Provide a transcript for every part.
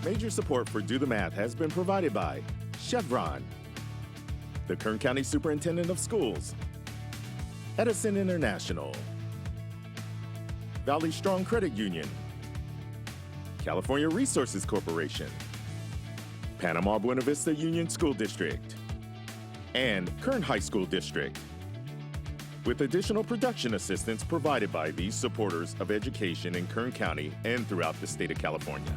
Major support for Do the Math has been provided by Chevron, the Kern County Superintendent of Schools, Edison International, Valley Strong Credit Union, California Resources Corporation, Panama Buena Vista Union School District, and Kern High School District, with additional production assistance provided by these supporters of education in Kern County and throughout the state of California.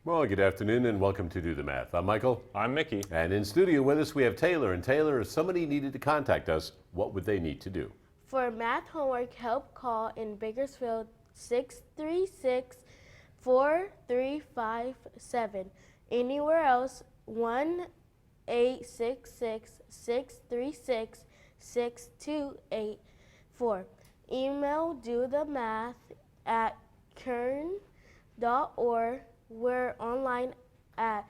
Well, good afternoon and welcome to Do the Math. I'm Michael. I'm Mickey. And in studio with us we have Taylor. And Taylor, if somebody needed to contact us, what would they need to do? For math homework, help call in Bakersfield 636-4357. Anywhere else, 1-866-636-6284. Email dothemath@kern.org. We're online at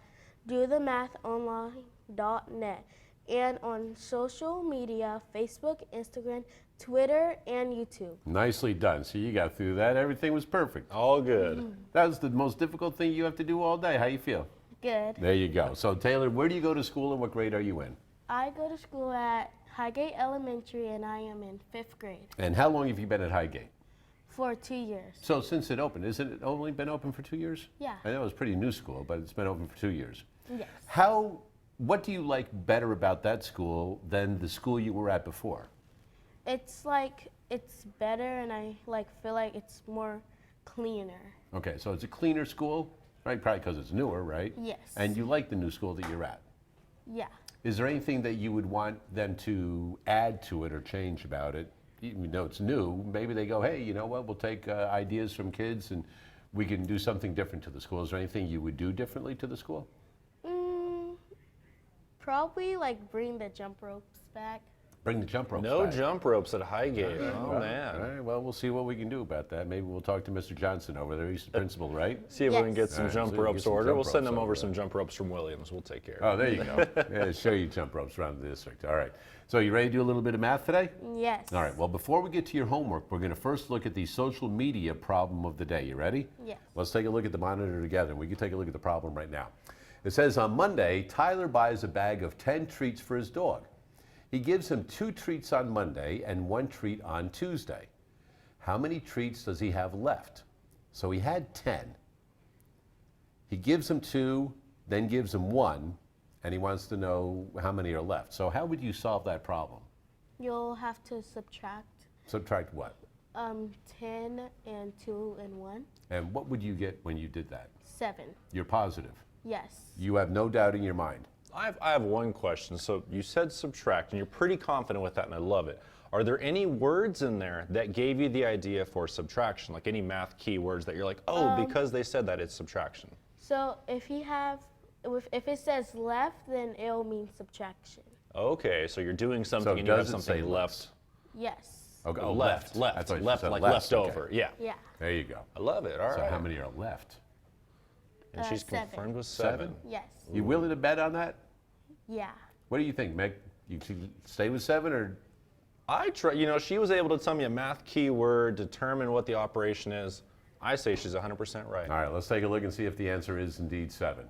dothemathonline.net and on social media, Facebook, Instagram, Twitter, and YouTube. Nicely done. So you got through that. Everything was perfect. All good. That was the most difficult thing you have to do all day. How you feel? Good. There you go. So Taylor, where do you go to school and what grade are you in? I go to school at Highgate Elementary and I am in 5th grade And how long have you been at Highgate? for 2 years. So since it opened, isn't it only been open for 2 years? Yeah. I know it's a pretty new school, but it's been open for 2 years. Yes. What do you like better about that school than the school you were at before? It's better and I feel like it's more cleaner. Okay, so it's a cleaner school, right? Probably because it's newer, right? Yes. And you like the new school that you're at. Yeah. Is there anything that you would want them to add to it or change about it? Even though it's new, maybe they go, hey, you know what, we'll take ideas from kids and we can do something different to the school. Is there anything you would do differently to the school? Probably bring the jump ropes back. Bring the jump ropes No back. jump ropes at Highgate. Oh, All man. right, well, we'll see what we can do about that. Maybe we'll talk to Mr. Johnson over there. He's the principal, right? See if we can Yes. get some All right, jump so we can ropes get some ordered. jump We'll send ropes them over over some there. jump ropes from Williams. We'll take care Oh, of it. there you go. Yeah, show you jump ropes around the district. All right. So you ready to do a little bit of math today? Yes. All right. Well, before we get to your homework, we're going to first look at the social media problem of the day. You ready? Yes. Let's take a look at the monitor together. We can take a look at the problem right now. It says on Monday, Tyler buys a bag of 10 treats for his dog. He gives him 2 treats on Monday and 1 treat on Tuesday. How many treats does he have left? So he had 10. He gives him 2, then gives him 1, and he wants to know how many are left. So how would you solve that problem? You'll have to subtract Subtract what? 10 and 2 and 1. And what would you get when you did that? 7. You're positive. Yes. You have no doubt in your mind. I have one question. So you said subtract, and you're pretty confident with that, and I love it. Are there any words in there that gave you the idea for subtraction, like any math keywords that you're like, oh, because they said that, it's subtraction? So if it says left, then it'll mean subtraction. Okay, so you're doing something So and you have does it say something left. Yes. Okay. Oh, I thought left, you said like left, okay. leftover. Yeah. Yeah. There you go. I love it. All right. So how many are left? And she's 7. confirmed with 7. Yes. You willing to bet on that? Yeah. What do you think, Meg? You should stay with 7 or? I try. You know, she was able to tell me a math keyword, determine what the operation is. I say she's 100% right. All right, let's take a look and see if the answer is indeed 7.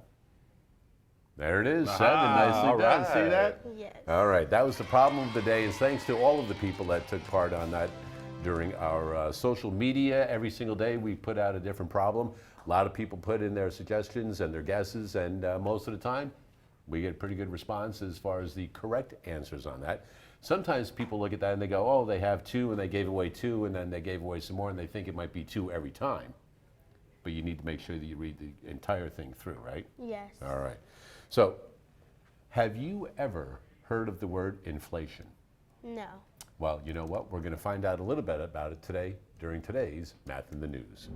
There it is, 7. Aha, Nicely all done. See right. that? Yes. All right, that was the problem of the day, and thanks to all of the people that took part on that during our social media. Every single day we put out a different problem. A lot of people put in their suggestions and their guesses, and most of the time we get pretty good response as far as the correct answers on that. Sometimes people look at that and they go, oh, they have 2 and they gave away 2 and then they gave away some more and they think it might be 2 every time. But you need to make sure that you read the entire thing through, right? Yes. All right. So, have you ever heard of the word inflation? No. Well, you know what? We're going to find out a little bit about it today during today's Math in the News.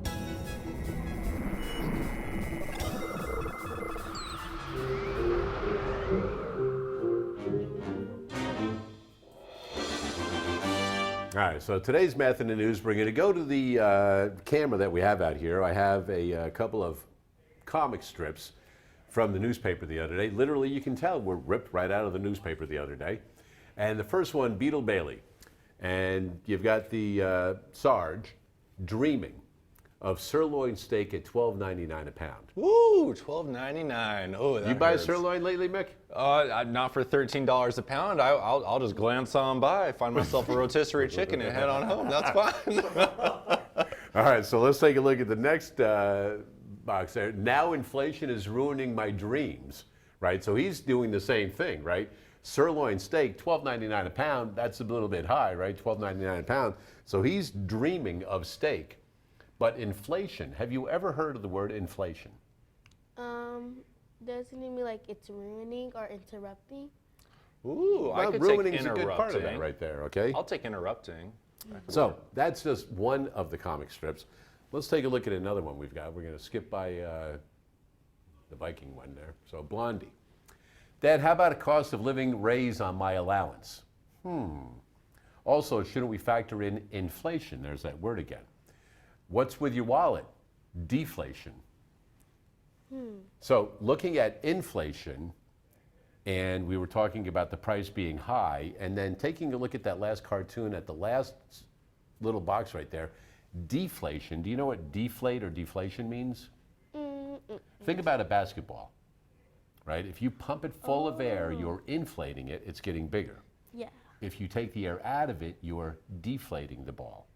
All right, so today's Math in the News, we're going to go to the camera that we have out here. I have a couple of comic strips from the newspaper the other day. Literally, you can tell were ripped right out of the newspaper the other day. And the first one, Beetle Bailey. And you've got the Sarge dreaming of sirloin steak at $12.99 a pound. Woo, $12.99. Oh, that You buy a hurts. sirloin lately, Mick? Not for $13 a pound. I'll just glance on by, find myself a rotisserie chicken, and head on home. That's fine. All right, so let's take a look at the next box there. Now inflation is ruining my dreams, right? So he's doing the same thing, right? Sirloin steak, $12.99 a pound. That's a little bit high, right? $12.99 a pound. So he's dreaming of steak. But inflation, have you ever heard of the word inflation? Doesn't it mean like it's ruining or interrupting? Ooh, I Well, could ruining take is a good part of that interrupting. right there, okay? I'll take interrupting. So that's just one of the comic strips. Let's take a look at another one we've got. We're going to skip by the Viking one there. So Blondie. Dad, how about a cost of living raise on my allowance? Also, shouldn't we factor in inflation? There's that word again. What's with your wallet? Deflation. So looking at inflation, and we were talking about the price being high, and then taking a look at that last cartoon at the last little box right there, deflation. Do you know what deflate or deflation means? Think about a basketball, right? If you pump it full of air, you're inflating it, it's getting bigger. Yeah. If you take the air out of it, you're deflating the ball.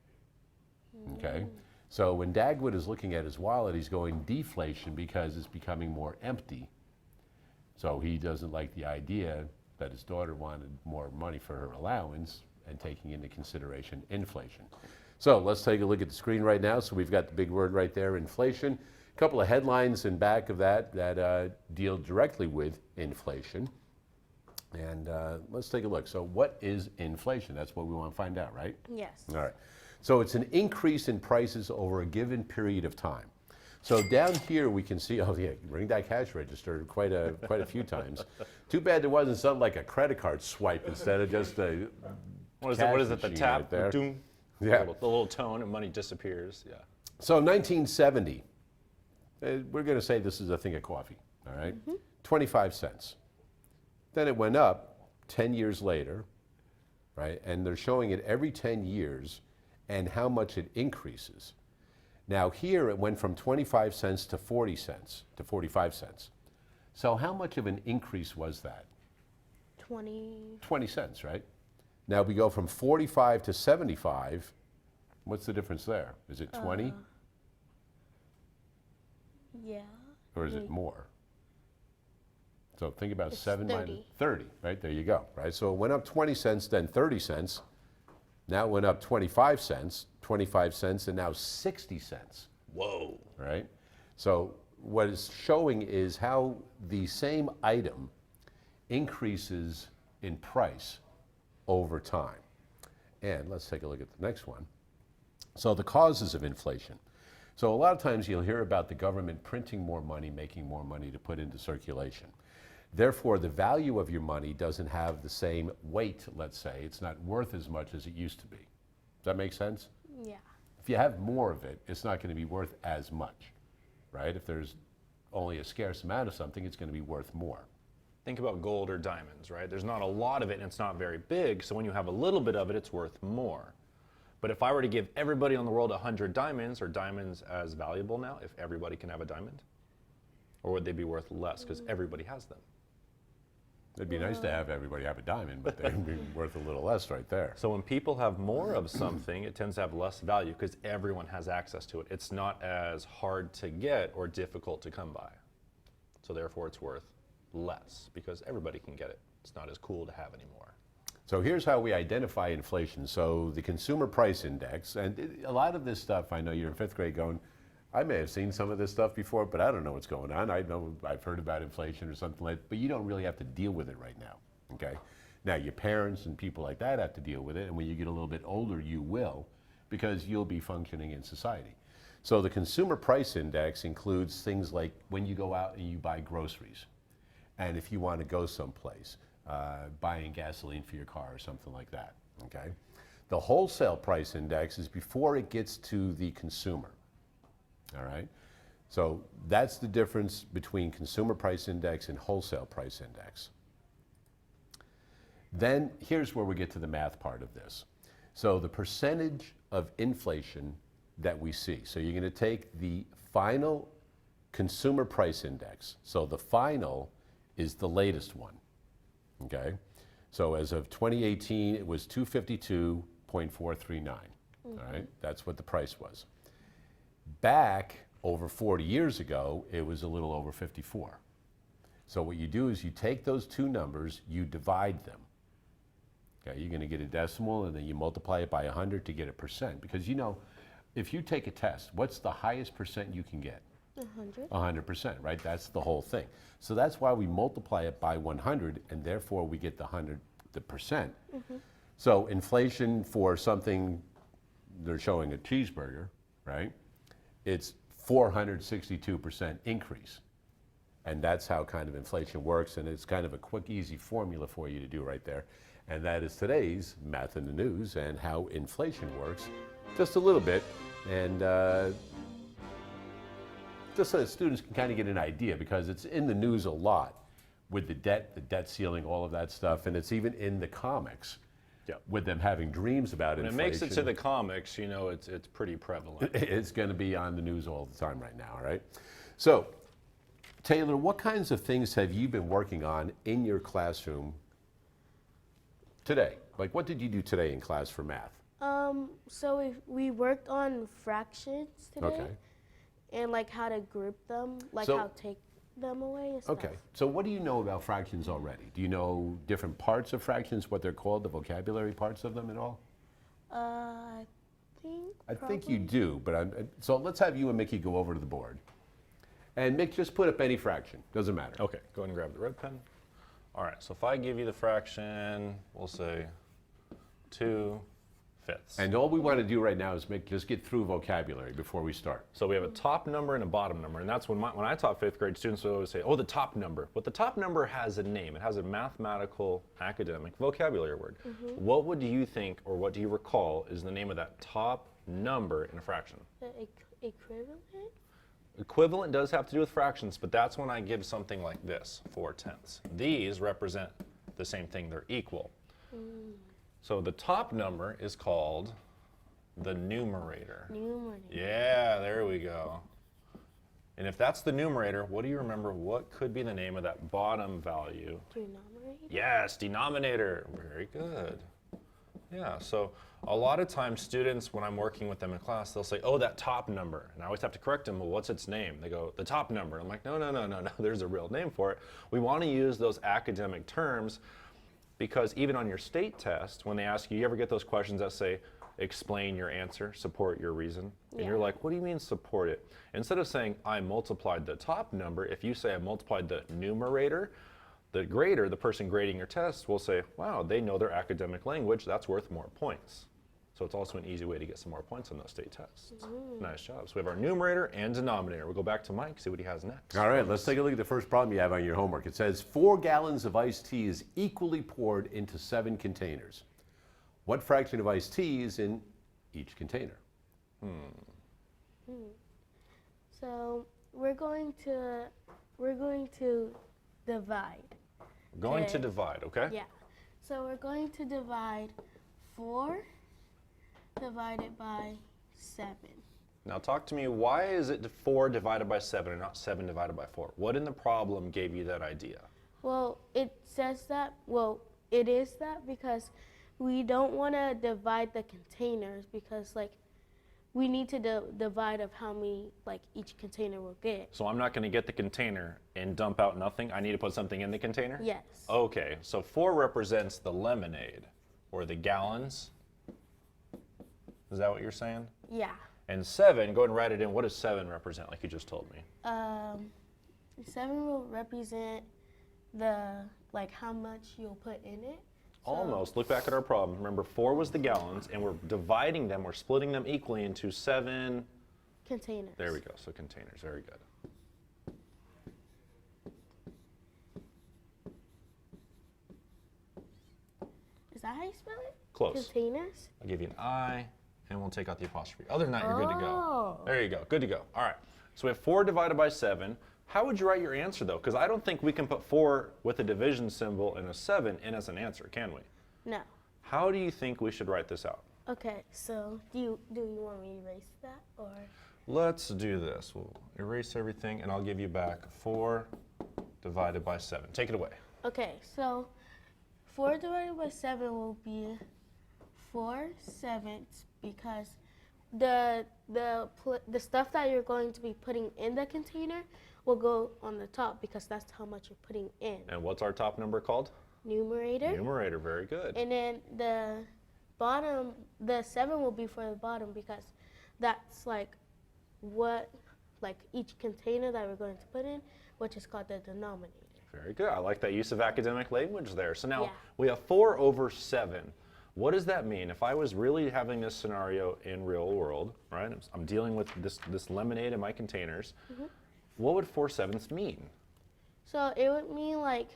Okay? So when Dagwood is looking at his wallet, he's going deflation because it's becoming more empty. So he doesn't like the idea that his daughter wanted more money for her allowance and taking into consideration inflation. So let's take a look at the screen right now. So we've got the big word right there, inflation. A couple of headlines in back of that deal directly with inflation. And let's take a look. So what is inflation? That's what we want to find out, right? Yes. All right. So it's an increase in prices over a given period of time. So down here we can see, oh yeah, ring that cash register quite a few times. Too bad there wasn't something like a credit card swipe instead of just a What is cash it? The machine tap? right there. Doom. Yeah. The little tone and money disappears. Yeah. So 1970, we're going to say this is a thing of coffee, all right? 25 cents. Then it went up 10 years later, right? And they're showing it every 10 years and how much it increases. Now here it went from 25 cents to 40 cents to 45 cents. So how much of an increase was that? 20. 20 cents, right? Now we go from 45 to 75. What's the difference there? Is it 20 Yeah. or is it more? So think about It's 7 minus 30. 30, right? There you go, right? So it went up 20 cents, then 30 cents. Now it went up 25 cents, and now 60 cents. Whoa. Right? So what it's showing is how the same item increases in price over time. And let's take a look at the next one. So the causes of inflation. So a lot of times you'll hear about the government printing more money, making more money to put into circulation. Therefore, the value of your money doesn't have the same weight, let's say. It's not worth as much as it used to be. Does that make sense? Yeah. If you have more of it, it's not going to be worth as much, right? If there's only a scarce amount of something, it's going to be worth more. Think about gold or diamonds, right? There's not a lot of it and it's not very big, so when you have a little bit of it, it's worth more. But if I were to give everybody in the world 100 diamonds, are diamonds as valuable now if everybody can have a diamond? Or would they be worth less because everybody has them? It'd be nice to have everybody have a diamond, but they'd be worth a little less right there. So when people have more of something, it tends to have less value because everyone has access to it. It's not as hard to get or difficult to come by. So therefore it's worth less because everybody can get it. It's not as cool to have anymore. So here's how we identify inflation. So the Consumer Price Index, and a lot of this stuff, I know you're in 5th grade going, I may have seen some of this stuff before, but I don't know what's going on. I know I've heard about inflation or something like that, but you don't really have to deal with it right now, okay? Now, your parents and people like that have to deal with it, and when you get a little bit older, you will, because you'll be functioning in society. So the Consumer Price Index includes things like when you go out and you buy groceries, and if you want to go someplace, buying gasoline for your car or something like that, okay? The Wholesale Price Index is before it gets to the consumer, all right? So that's the difference between Consumer Price Index and Wholesale Price Index. Then here's where we get to the math part of this. So the percentage of inflation that we see. So you're going to take the final Consumer Price Index. So the final is the latest one, okay? So as of 2018, it was 252.439, all right? That's what the price was. Back over 40 years ago, it was a little over 54. So what you do is you take those two numbers, you divide them. Okay, you're going to get a decimal, and then you multiply it by 100 to get a percent. Because you know, if you take a test, what's the highest percent you can get? 100. 100%, right? That's the whole thing. So that's why we multiply it by 100, and therefore we get the percent. So inflation for something, they're showing a cheeseburger, right? It's 462% increase. And that's how kind of inflation works, and it's kind of a quick, easy formula for you to do right there. And that is today's Math in the News and how inflation works, just a little bit. And just so that students can kind of get an idea, because it's in the news a lot with the debt ceiling, all of that stuff, and it's even in the comics. Yep. With them having dreams about When inflation. it makes it to the comics, you know, it's pretty prevalent. It's going to be on the news all the time right now, all right? So, Taylor, what kinds of things have you been working on in your classroom today? Like, what did you do today in class for math? So we worked on fractions today. Okay. And like how to group them, like So- how to take them away and stuff. Okay, so what do you know about fractions already? Do you know different parts of fractions, what they're called, the vocabulary parts of them at all? I think I think you probably. do, but so let's have you and Mickey go over to the board. And Mick, just put up any fraction, doesn't matter. Okay, go ahead and grab the red pen. All right, so if I give you the fraction, we'll say 2/5. And all we want to do right now is just get through vocabulary before we start. So we have a top number and a bottom number, and that's when I taught 5th grade, students would always say, oh, the top number. But the top number has a name. It has a mathematical, academic vocabulary word. What would you think, or what do you recall, is the name of that top number in a fraction? The equivalent? Equivalent does have to do with fractions, but that's when I give something like this, 4/10. These represent the same thing, they're equal. So the top number is called the numerator. Numerator. Yeah, there we go. And if that's the numerator, what do you remember? What could be the name of that bottom value? Denominator? Yes, denominator. Very good. Yeah, so a lot of times students, when I'm working with them in class, they'll say, oh, that top number. And I always have to correct them, well, what's its name? They go, the top number. I'm like, no, there's a real name for it. We want to use those academic terms because even on your state test, when they ask you, you ever get those questions that say, explain your answer, support your reason? And you're like, what do you mean support it? Instead of saying, I multiplied the top number, if you say I multiplied the numerator, the grader, the person grading your test, will say, wow, they know their academic language, that's worth more points. So it's also an easy way to get some more points on those state tests. Nice job. So we have our numerator and denominator. We'll go back to Mike, see what he has next. All right, let's take a look at the first problem you have on your homework. It says 4 gallons of iced tea is equally poured into 7 containers. What fraction of iced tea is in each container? So we're going to divide. Going to Okay. divide, okay? Yeah. So we're going to divide 4 divided by 7. Now talk to me, why is it 4 divided by 7 and not 7 divided by 4? What in the problem gave you that idea? Well, it says that, it is that because we don't want to divide the containers because like we need to divide of how many like each container will get. So I'm not going to get the container and dump out nothing. I need to put something in the container? Yes. Okay, so 4 represents the lemonade or the gallons. Is that what you're saying? Yeah. And 7, go ahead and write it in. What does 7 represent, like you just told me? 7 will represent the like how much you'll put in it. Almost. Look back at our problem. Remember, 4 was the gallons, and we're dividing them, we're splitting them equally into 7 containers. There we go. So containers. Very good. Is that how you spell it? Close. Containers? I'll give you an I, and we'll take out the apostrophe. Other than that, you're good to go. Oh. There you go. Good to go. All right. So we have 4 divided by 7. How would you write your answer, though? Because I don't think we can put 4 with a division symbol and a 7 in as an answer, can we? No. How do you think we should write this out? Okay, so do you want me to erase that or? Let's do this. We'll erase everything, and I'll give you back 4 divided by 7. Take it away. Okay, so 4 divided by 7 will be 4/7 because the stuff that you're going to be putting in the container will go on the top because that's how much you're putting in. And what's our top number called? Numerator. Numerator. Very good. And then the bottom, the 7 will be for the bottom because that's like each container that we're going to put in, which is called the denominator. Very good. I like that use of academic language there. So now Yeah. we have 4/7. What does that mean? If I was really having this scenario in real world, right? I'm dealing with this lemonade in my containers. What would 4/7 mean? So it would mean like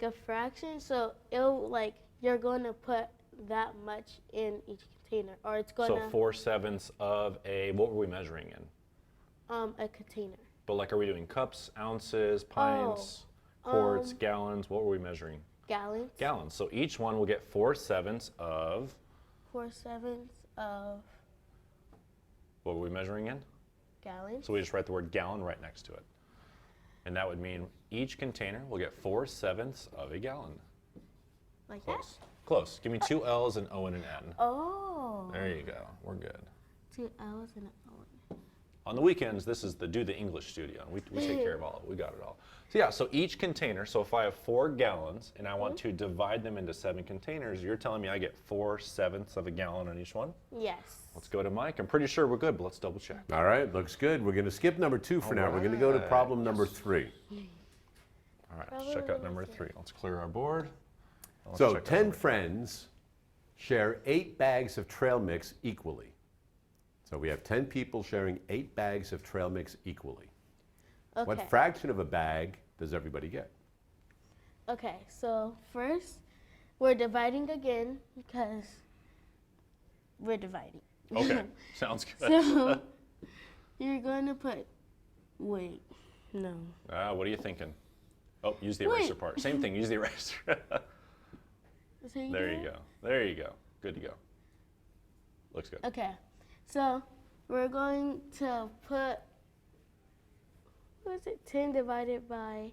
a fraction. So it'll you're going to put that much in each container, or it's going So to 4/7 of a, what were we measuring in? a container. But like, are we doing cups, ounces, pints, quarts, gallons? What were we measuring? Gallons. Gallons. So each one will get 4/7 of, 4/7 of what were we measuring in? gallons. So we just write the word gallon right next to it. And that would mean each container will get 4/7 of a gallon. Like Close. Close. Give me 2 L's, an O, and an N. that? Oh. There you go. We're good. 2 L's and an O. On the weekends, this is the Do the English studio. We take care of all of it. We got it all. So yeah, so each container, so if I have 4 gallons and I want to divide them into 7 containers, you're telling me I get 4/7 of a gallon on each one? Yes. Let's go to Mike. I'm pretty sure we're good, but let's double check. All right, looks good. We're going to skip number 2 for now. We're going to go to problem number 3. All right, let's check out number 3. Let's clear our board. Let's So check out 10 number 3. friends share 8 bags of trail mix equally. So we have 10 people sharing 8 bags of trail mix equally. Okay. What fraction of a bag does everybody get? Okay, so first we're dividing again because we're dividing. Okay, sounds good. So you're going to put, wait, no. What are you thinking? Oh, use the eraser Wait. part. Same thing, use the eraser. So There do you it? go. There you go. Good to go. Looks good. Okay, so we're going to put, what is it, 10 divided by,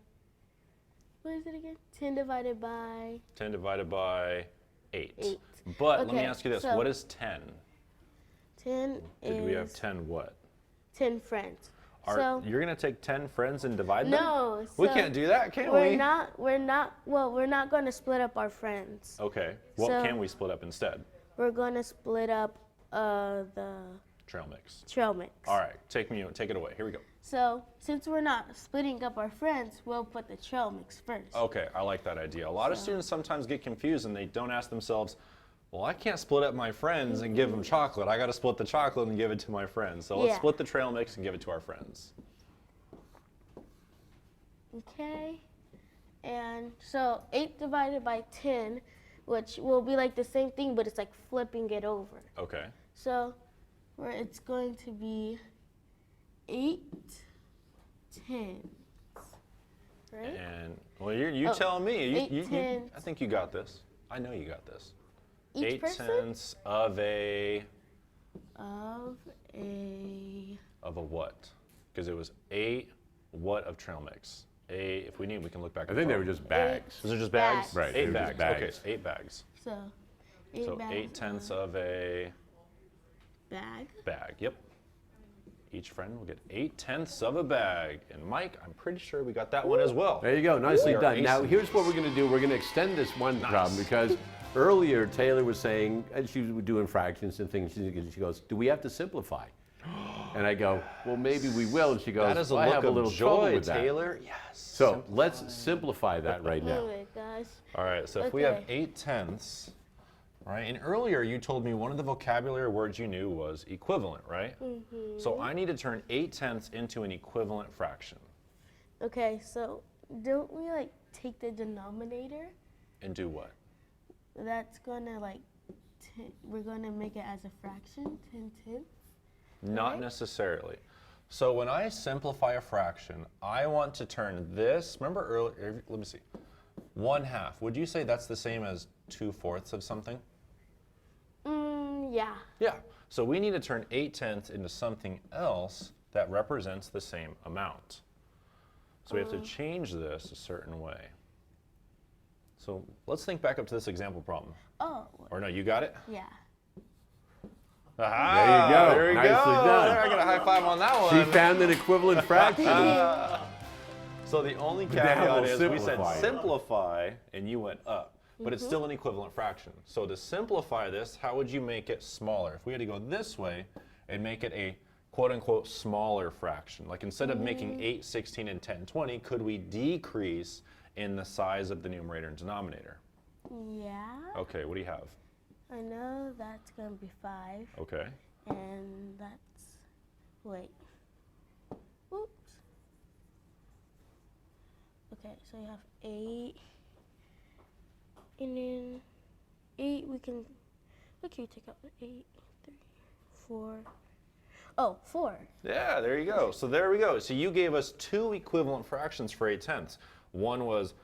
what is it again? 10 divided by 10 divided by 8. 8. But let me Okay, ask you this. so- What is 10? 10 Did we have is 10 what? 10 friends. You're going to take 10 friends and divide them? No, We so can't do that, can we're we? not going to split up our friends. Okay. What So- can we split up instead? We're going to split up the Trail mix. trail mix. All right. Take it away. Here we go. So since we're not splitting up our friends, we'll put the trail mix first. Okay. I like that idea. A lot of students sometimes get confused and they don't ask themselves, well, I can't split up my friends and give them chocolate. I got to split the chocolate and give it to my friends. So let's Yeah. split the trail mix and give it to our friends. Okay. And so 8 divided by 10, which will be like the same thing, but it's like flipping it over. Okay. So where it's going to be 8 10s, right? And well, you Oh, tell me. 8 tenths. I think you got this. I know you got this. Each 8 person? tenths of a Of a what? Because it was 8 what of trail mix. If we need, we can look back. I at think the they were problem. just bags. Those are just bags. Bags. Right, they 8 were bags. just bags. Okay, 8 bags. so 8 So bags 8 tenths of a bag. bag. Yep. Each friend will get 8 tenths of a bag. And Mike, I'm pretty sure we got that one as well. There you go, nicely We are done. Now acing here's what we're going to do. We're going to extend this one problem because earlier Taylor was saying, and she was doing fractions and things, she goes, do we have to simplify? And I go, well, maybe we will. And she goes, That is a I look have a of little trouble joy, with that. Taylor. Yes. So let's simplify that right now. Oh my gosh. All right, so if we have Okay. 8/10, right? And earlier you told me one of the vocabulary words you knew was equivalent, right? Mm-hmm. So I need to turn 8/10 into an equivalent fraction. Okay, so don't we like take the denominator? And do what? That's gonna like, we're gonna make it as a fraction, 10/10. Not Right. necessarily. So when I simplify a fraction, I want to turn this, remember earlier, let me see, 1/2. Would you say that's the same as 2/4 of something? Yeah. Yeah. So we need to turn 8/10 into something else that represents the same amount. So we have to change this a certain way. So let's think back up to this example problem. Oh, Or no, you got it? yeah. Aha, There you go. There we Nicely go. done. There, I got a high five on that She one. found an equivalent fraction. So the only now caveat we'll is we said simplify it. simplify, and you went up. But it's still an equivalent fraction. So to simplify this, how would you make it smaller? If we had to go this way and make it a quote-unquote smaller fraction, like instead of making 8, 16, and 10, 20, could we decrease in the size of the numerator and denominator? Yeah. Okay, what do you have? I know that's gonna be 5, Okay. and that's, wait. Oops. Okay, so you have 8, and then 8 we can, what can you take out? 8, 3, 4. Oh, 4. Yeah, there you go. So there we go. So you gave us 2 equivalent fractions for 8/10. One was,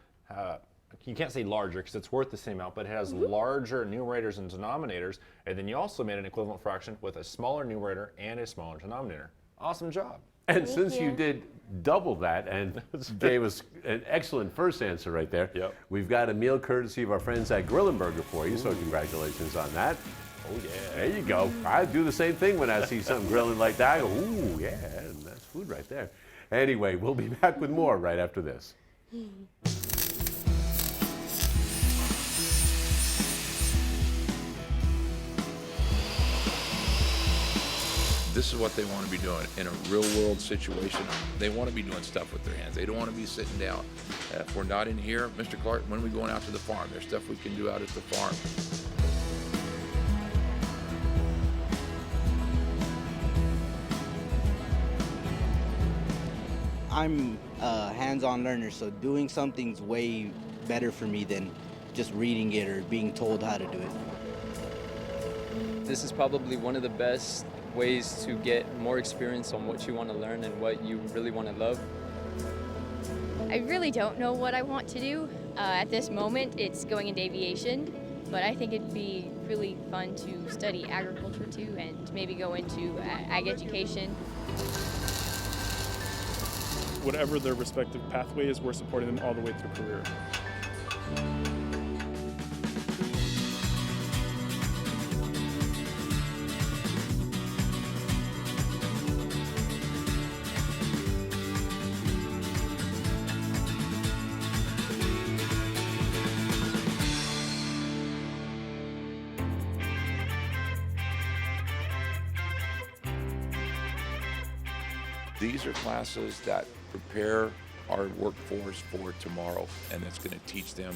you can't say larger because it's worth the same amount, but it has larger numerators and denominators. And then you also made an equivalent fraction with a smaller numerator and a smaller denominator. Awesome job. And Thank since you you. did double that and gave us an excellent first answer right there, Yep. we've got a meal courtesy of our friends at Grill & Burger for you, so congratulations on that. Oh, yeah. There you go. I do the same thing when I see something grilling like that. I go, ooh, yeah, and that's food right there. Anyway, we'll be back with more right after this. This is what they want to be doing in a real world situation. They want to be doing stuff with their hands. They don't want to be sitting down. If we're not in here, Mr. Clark, when are we going out to the farm? There's stuff we can do out at the farm. I'm a hands-on learner, so doing something's way better for me than just reading it or being told how to do it. This is probably one of the best ways to get more experience on what you want to learn and what you really want to love. I really don't know what I want to do. At this moment, it's going into aviation, but I think it'd be really fun to study agriculture too and maybe go into ag education. Whatever their respective pathway is, we're supporting them all the way through career. These are classes that prepare our workforce for tomorrow, and it's going to teach them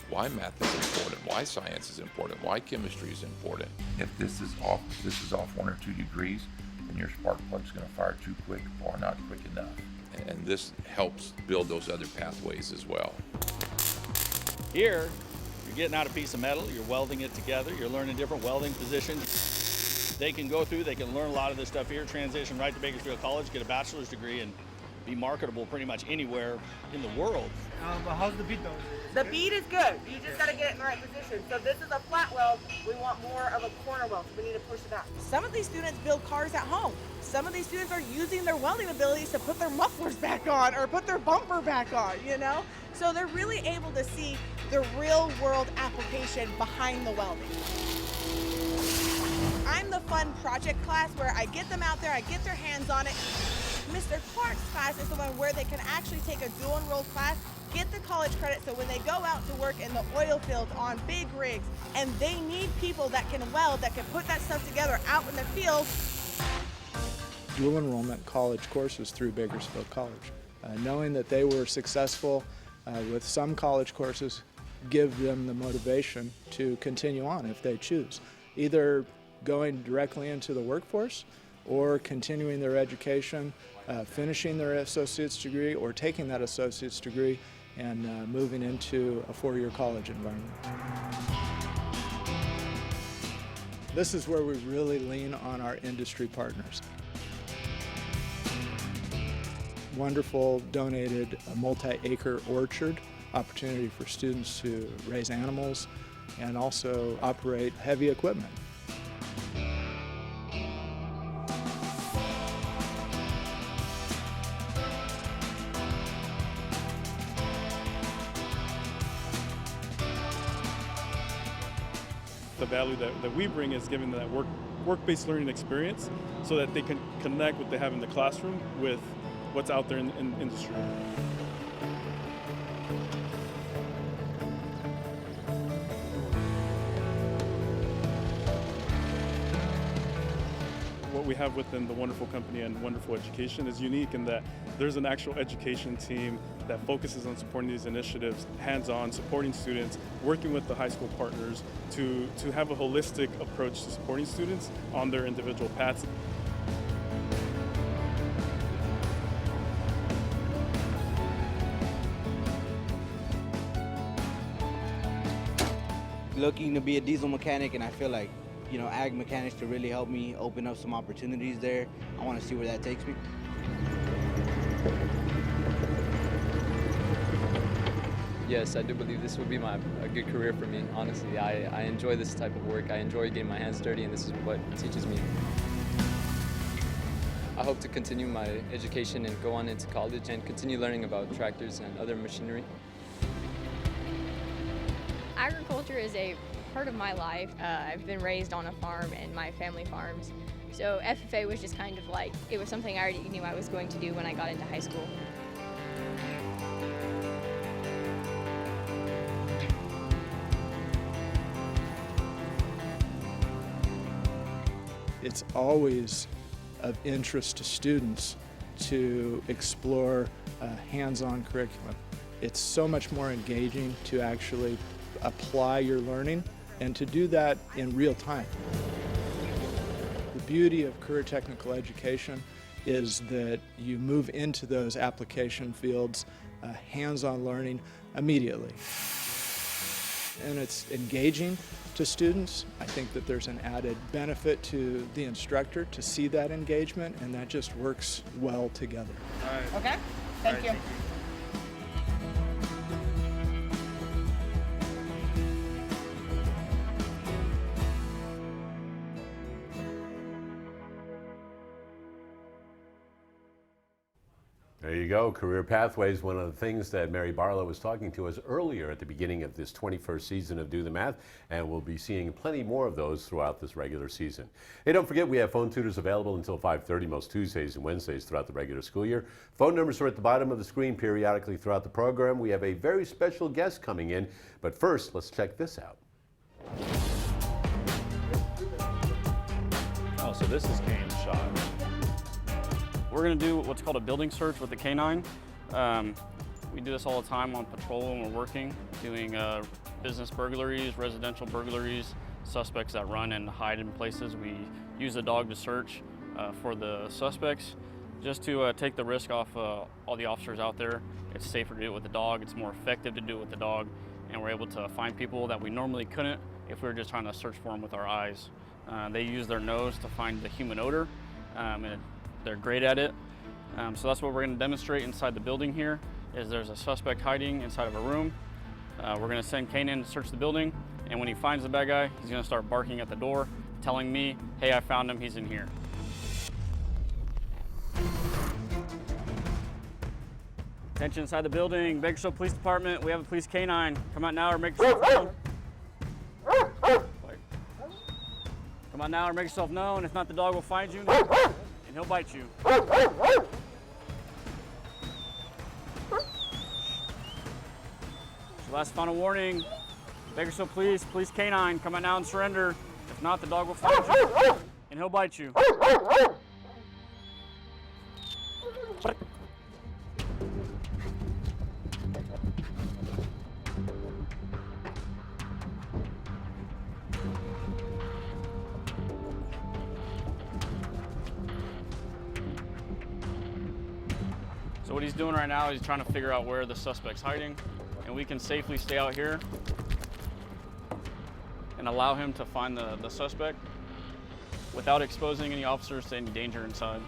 why math is important, why science is important, why chemistry is important. If this is off 1 or 2 degrees, then your spark plug's going to fire too quick or not quick enough. And this helps build those other pathways as well. Here, you're getting out a piece of metal, you're welding it together, you're learning different welding positions. They can go through, they can learn a lot of this stuff here, transition right to Bakersfield College, get a bachelor's degree, and be marketable pretty much anywhere in the world. But how's the beat though? The bead is good. You just got to get it in the right position. So this is a flat weld. We want more of a corner weld. So we need to push it out. Some of these students build cars at home. Some of these students are using their welding abilities to put their mufflers back on or put their bumper back on, you know? So they're really able to see the real world application behind the welding. I'm the fun project class where I get them out there, I get their hands on it. Mr. Clark's class is the one where they can actually take a dual enrolled class, get the college credit, so when they go out to work in the oil fields on big rigs, and they need people that can weld, that can put that stuff together out in the field, dual enrollment college courses through Bakersfield College. Knowing that they were successful with some college courses give them the motivation to continue on if they choose, either going directly into the workforce or continuing their education, finishing their associate's degree, or taking that associate's degree and moving into a four-year college environment. This is where we really lean on our industry partners. Wonderful donated multi-acre orchard opportunity for students to raise animals and also operate heavy equipment. The value that we bring is giving them that work-based learning experience so that they can connect what they have in the classroom with what's out there in industry. What we have within the wonderful company and wonderful education is unique in that there's an actual education team that focuses on supporting these initiatives, hands-on, supporting students, working with the high school partners to have a holistic approach to supporting students on their individual paths. Looking to be a diesel mechanic, and I feel like, you know, ag mechanics could really help me open up some opportunities there. I want to see where that takes me. Yes, I do believe this will be a good career for me, honestly. I enjoy this type of work. I enjoy getting my hands dirty, and this is what teaches me. I hope to continue my education and go on into college and continue learning about tractors and other machinery. Agriculture is a part of my life. I've been raised on a farm and my family farms. So FFA was just kind of like, it was something I already knew I was going to do when I got into high school. It's always of interest to students to explore hands-on curriculum. It's so much more engaging to actually apply your learning and to do that in real time. The beauty of career technical education is that you move into those application fields, hands-on learning immediately. And it's engaging to students. I think that there's an added benefit to the instructor to see that engagement, and that just works well together. Okay, thank you. There you go, career pathways, one of the things that Mary Barlow was talking to us earlier at the beginning of this 21st season of Do the Math, and we'll be seeing plenty more of those throughout this regular season. Hey, don't forget we have phone tutors available until 5:30 most Tuesdays and Wednesdays throughout the regular school year. Phone numbers are at the bottom of the screen periodically throughout the program. We have a very special guest coming in, but first, let's check this out. Oh, so this is Kane's shot. We're going to do what's called a building search with the K9. We do this all the time on patrol when we're working, doing business burglaries, residential burglaries, suspects that run and hide in places. We use the dog to search for the suspects, just to take the risk off all the officers out there. It's safer to do it with the dog, it's more effective to do it with the dog, and we're able to find people that we normally couldn't if we were just trying to search for them with our eyes. They use their nose to find the human odor, and they're great at it. So that's what we're going to demonstrate inside the building here, is there's a suspect hiding inside of a room. We're going to send Kane in to search the building, and when he finds the bad guy, he's going to start barking at the door, telling me, hey, I found him, he's in here. Attention inside the building, Bakersfield Police Department, we have a police K9. Come out now or make yourself known. Come out now or make yourself known. If not, the dog will find you and he'll bite you. So last final warning, Bakersfield Police, Police K9, come out now and surrender. If not, the dog will find you and he'll bite you. So So what he's doing right now, he's trying to figure out where the suspect's hiding, and we can safely stay out here and allow him to find the suspect without exposing any officers to any danger inside.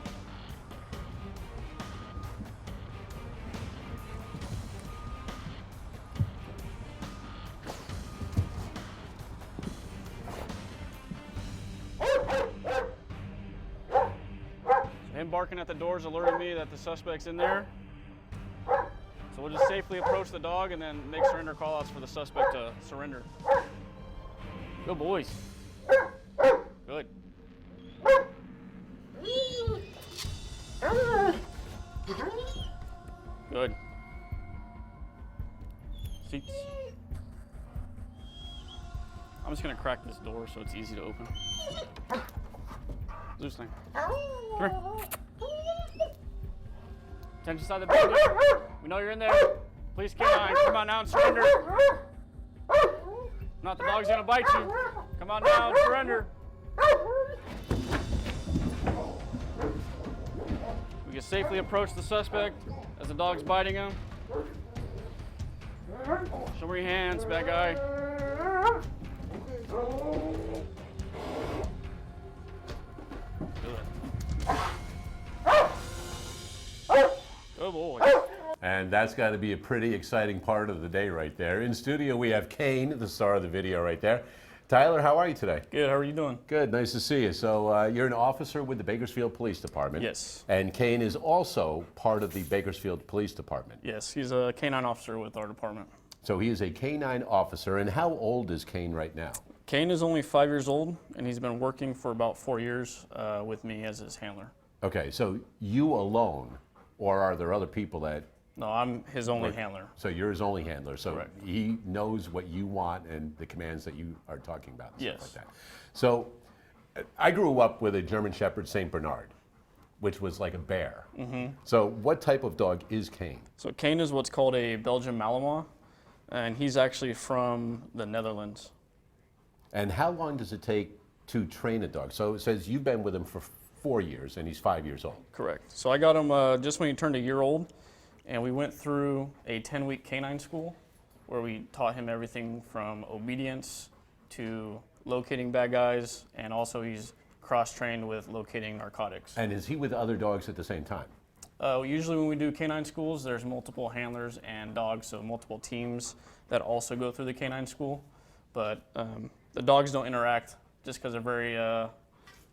Him barking at the doors alerted me that the suspect's in there. So we'll just safely approach the dog and then make surrender call-outs for the suspect to surrender. Good boys. Good. Good. Seats. I'm just gonna crack this door so it's easy to open. Loose thing. Come here. Attention inside the building. We know you're in there. Police canine, come on now and surrender. Not the dog's gonna bite you. Come on now and surrender. We can safely approach the suspect as the dog's biting him. Show me your hands, bad guy. Good boy. And that's got to be a pretty exciting part of the day right there. In studio, we have Kane, the star of the video right there. Tyler, how are you today? Good, how are you doing? Good, nice to see you. So you're an officer with the Bakersfield Police Department. Yes. And Kane is also part of the Bakersfield Police Department. Yes, he's a canine officer with our department. So he is a canine officer. And how old is Kane right now? Kane is only 5 years old, and he's been working for about 4 years with me as his handler. Okay, so you alone, or are there other people that... No, I'm his only handler. So you're his only handler. So Correct. he knows what you want and the commands that you are talking about and Yes. stuff like that. So I grew up with a German Shepherd St. Bernard, which was like a bear. Mm-hmm. So what type of dog is Kane? So Kane is what's called a Belgian Malinois, and he's actually from the Netherlands. And how long does it take to train a dog? So it says you've been with him for 4 years and he's 5 years old. Correct. So I got him just when he turned a year old, and we went through a 10-week canine school where we taught him everything from obedience to locating bad guys, and also he's cross-trained with locating narcotics. And is he with other dogs at the same time? Usually when we do canine schools, there's multiple handlers and dogs, so multiple teams that also go through the canine school. But the dogs don't interact just because they're very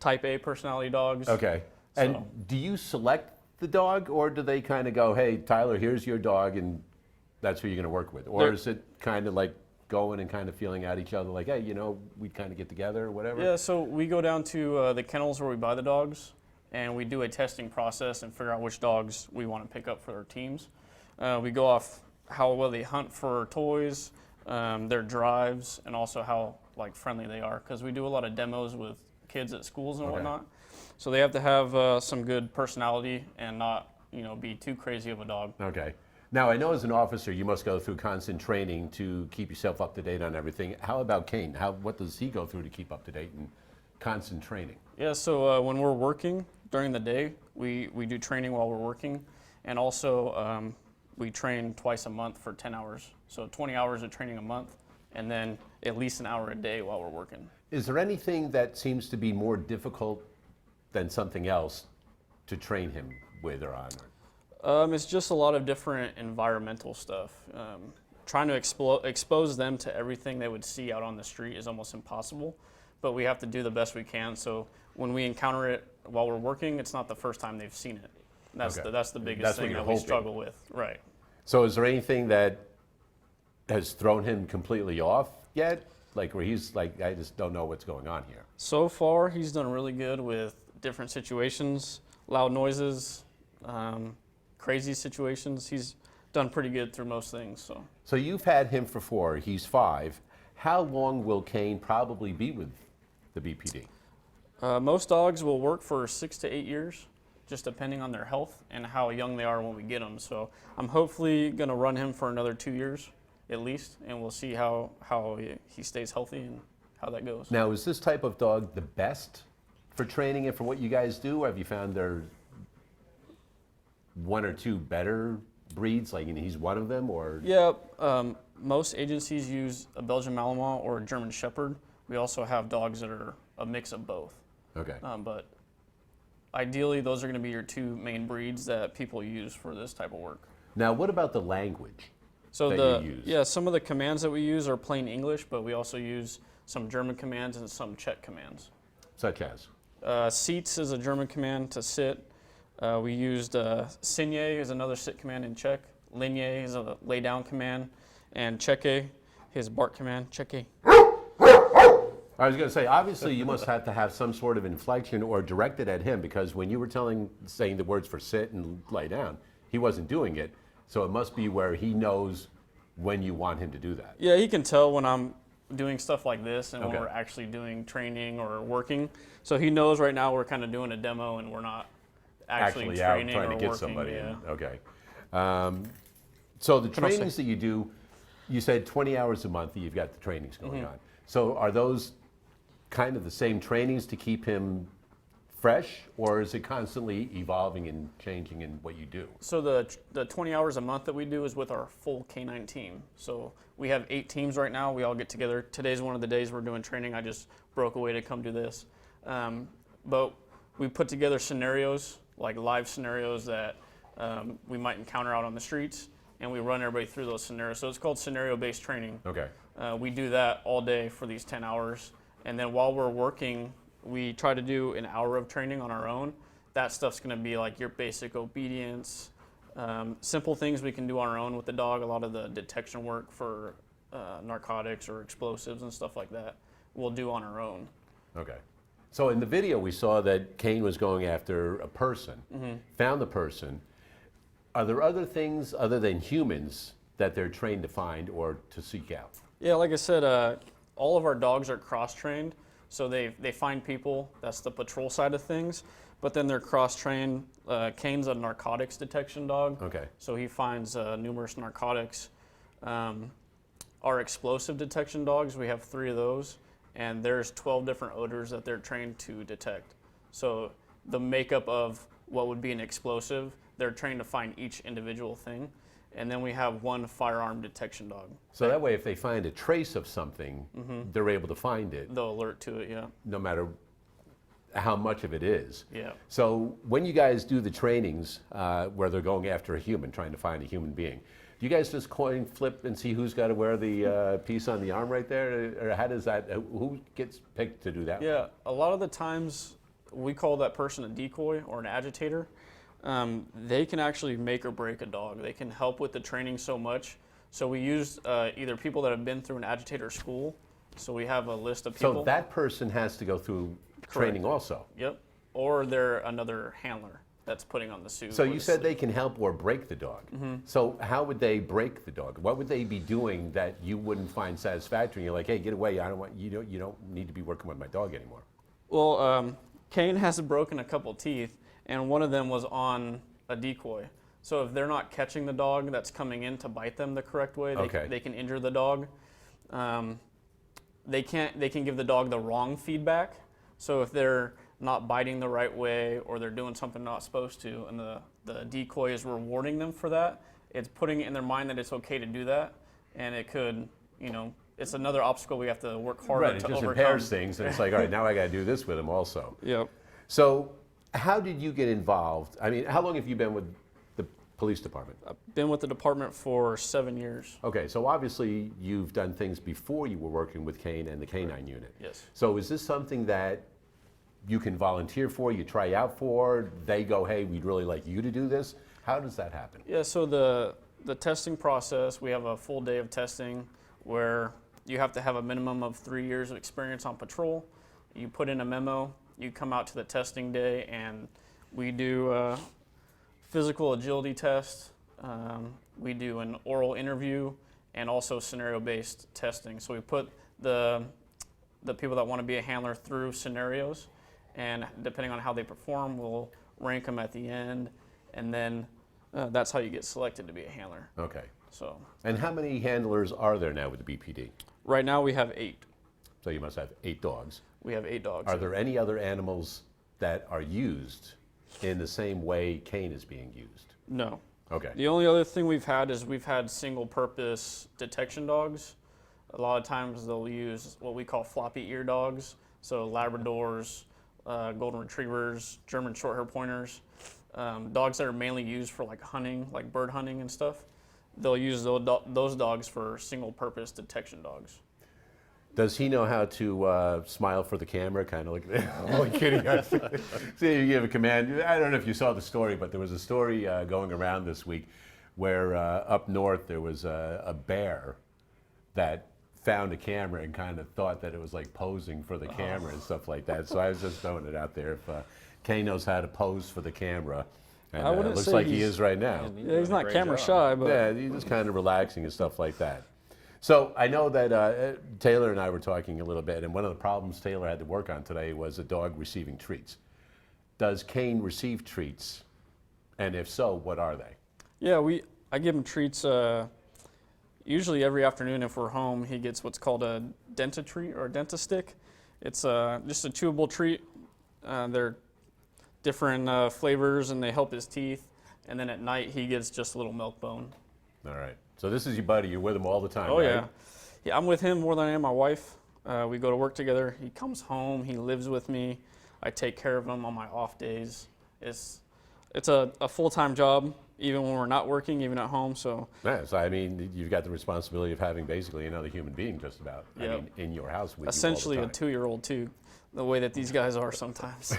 type A personality dogs. Okay. So. And do you select the dog, or do they kind of go, hey, Tyler, here's your dog, and that's who you're going to work with? Or is it kind of like going and kind of feeling out each other, like, hey, you know, we kind of get together or whatever? Yeah, so we go down to the kennels where we buy the dogs, and we do a testing process and figure out which dogs we want to pick up for our teams. We go off how well they hunt for toys, their drives, and also how like friendly they are, because we do a lot of demos with kids at schools and whatnot. So they have to have some good personality and not, you know, be too crazy of a dog. Okay. Now, I know as an officer, you must go through constant training to keep yourself up to date on everything. How about Kane? What does he go through to keep up to date and constant training? Yeah, so when we're working during the day, we do training while we're working, and also we train twice a month for 10 hours. So 20 hours of training a month, and then at least an hour a day while we're working. Is there anything that seems to be more difficult than something else to train him with or on? It's just a lot of different environmental stuff. Trying to expose them to everything they would see out on the street is almost impossible, but we have to do the best we can. So when we encounter it while we're working, it's not the first time they've seen it. That's the biggest thing that we struggle with. Right. So is there anything that has thrown him completely off yet? Like where he's like, I just don't know what's going on here. So far, he's done really good with different situations, loud noises, crazy situations. He's done pretty good through most things. So you've had him for 4, he's 5. How long will Kane probably be with the BPD? Most dogs will work for 6 to 8 years, just depending on their health and how young they are when we get them. So I'm hopefully going to run him for another 2 years at least, and we'll see how he stays healthy and how that goes. Now, is this type of dog the best for training and for what you guys do? Or have you found one or two better breeds, like, and he's one of them, or? Yeah, most agencies use a Belgian Malinois or a German Shepherd. We also have dogs that are a mix of both. Okay. But ideally, those are going to be your two main breeds that people use for this type of work. Now, what about the language So that you use? yeah, some of the commands that we use are plain English, but we also use some German commands and some Czech commands. Such as? Seats is a German command to sit. We used Signé is another sit command in Czech. Ligne is a lay down command. And Čeke, his bark command, Čeke. I was going to say, obviously you must have to have some sort of inflection or direct it at him, because when you were saying the words for sit and lay down, he wasn't doing it. So it must be where he knows when you want him to do that. Yeah, he can tell when I'm doing stuff like this and Okay. when we're actually doing training or working. So he knows right now we're kind of doing a demo and we're not actually training out trying or to get working, somebody yeah. in. Okay. So the Can I say- trainings that you do, you said 20 hours a month that you've got the trainings going Mm-hmm. on. So are those kind of the same trainings to keep him fresh, or is it constantly evolving and changing in what you do? So the 20 hours a month that we do is with our full K9 team. So we have 8 teams right now. We all get together. Today's one of the days we're doing training. I just broke away to come do this. But we put together scenarios, like live scenarios that we might encounter out on the streets, and we run everybody through those scenarios. So it's called scenario-based training. Okay. We do that all day for these 10 hours. And then while we're working, we try to do an hour of training on our own. That stuff's going to be like your basic obedience, simple things we can do on our own with the dog. A lot of the detection work for narcotics or explosives and stuff like that we'll do on our own. Okay. So in the video, we saw that Kane was going after a person, found the person. Are there other things other than humans that they're trained to find or to seek out? Yeah, like I said, all of our dogs are cross-trained. So they find people, that's the patrol side of things, but then they're cross-trained. Kane's a narcotics detection dog. Okay. So he finds numerous narcotics. Our explosive detection dogs, we have 3 of those, and there's 12 different odors that they're trained to detect. So the makeup of what would be an explosive, they're trained to find each individual thing. And then we have 1 firearm detection dog. So that way, if they find a trace of something, they're able to find it, They'll alert to it, yeah. no matter how much of it is. Yeah. So when you guys do the trainings where they're going after a human, trying to find a human being, do you guys just coin flip and see who's got to wear the piece on the arm right there? Or how does that, who gets picked to do that? Yeah, a lot of the times we call that person a decoy or an agitator. They can actually make or break a dog. They can help with the training so much. So we use either people that have been through an agitator school. So we have a list of people. So that person has to go through training also? Yep. Or they're another handler that's putting on the suit. So or you the said sleeve. they can help or break the dog. So how would they break the dog? What would they be doing that you wouldn't find satisfactory? You're like, hey, get away! I don't want you don't need to be working with my dog anymore. Well, Kane has broken a couple teeth, and one of them was on a decoy. So if they're not catching the dog that's coming in to bite them the correct way, they can injure the dog. They can give the dog the wrong feedback. So if they're not biting the right way or they're doing something not supposed to, and the decoy is rewarding them for that, it's putting it in their mind that it's okay to do that, and it could, it's another obstacle we have to work harder Right, it to just overcome. impairs things, and it's like, all right, now I got to do this with him also. Yep. So how did you get involved? I mean, how long have you been with the police department? I've been with the department for 7 years. Okay, so obviously you've done things before you were working with Kane and the K9 unit. Yes. So is this something that you can volunteer for, you try out for, they go, hey, we'd really like you to do this? How does that happen? Yeah, so the testing process, we have a full day of testing where you have to have a minimum of 3 years of experience on patrol. You put in a memo, you come out to the testing day, and we do a physical agility test. We do an oral interview and also scenario-based testing. So we put the people that want to be a handler through scenarios, and depending on how they perform, we'll rank them at the end, and then that's how you get selected to be a handler. Okay. So. And how many handlers are there now with the BPD? Right now we have 8. So you must have 8 dogs. We have 8 dogs. Are there any other animals that are used in the same way Kane is being used? No. Okay. The only other thing we've had is we've had single-purpose detection dogs. A lot of times they'll use what we call floppy ear dogs, so Labradors, Golden Retrievers, German Shorthair Pointers, dogs that are mainly used for like hunting, like bird hunting and stuff. They'll use those dogs for single-purpose detection dogs. Does he know how to smile for the camera, kind of like, I'm only kidding. See, you give a command. I don't know if you saw the story, but there was a story going around this week where up north there was a bear that found a camera and kind of thought that it was like posing for the camera and stuff like that. So I was just throwing it out there. If Kane knows how to pose for the camera, and I wouldn't it looks say like he he's- is right now. Yeah, he's not camera shy, but Yeah, he's just kind of relaxing and stuff like that. So I know that Taylor and I were talking a little bit, and one of the problems Taylor had to work on today was a dog receiving treats. Does Kane receive treats? And if so, what are they? Yeah, I give him treats usually every afternoon. If we're home, he gets what's called a Denta treat or a Denta stick. It's just a chewable treat. They're different flavors and they help his teeth. And then at night he gets just a little milk bone. All right. So this is your buddy. You're with him all the time, Oh right? yeah. Yeah, I'm with him more than I am my wife. We go to work together. He comes home. He lives with me. I take care of him on my off days. It's a full-time job, even when we're not working, even at home. So Yeah, so I mean, you've got the responsibility of having basically another human being just about. I Yep. mean, in your house with essentially you a all the time. 2-year-old too, the way that these guys are sometimes.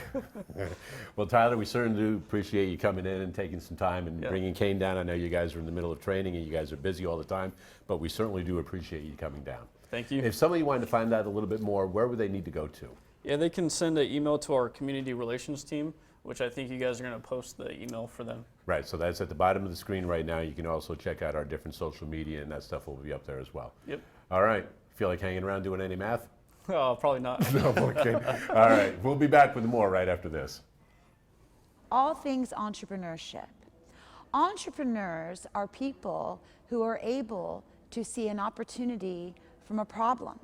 Well, Tyler, we certainly do appreciate you coming in and taking some time and Yeah. bringing Kane down. I know you guys are in the middle of training and you guys are busy all the time, but we certainly do appreciate you coming down. Thank you. If somebody wanted to find out a little bit more, where would they need to go to? Yeah, they can send an email to our community relations team, which I think you guys are going to post the email for them. Right, so that's at the bottom of the screen right now. You can also check out our different social media, and that stuff will be up there as well. Yep. All right. Feel like hanging around doing any math? Oh, probably not. No, okay. All right. We'll be back with more right after this. All things entrepreneurship. Entrepreneurs are people who are able to see an opportunity from a problem.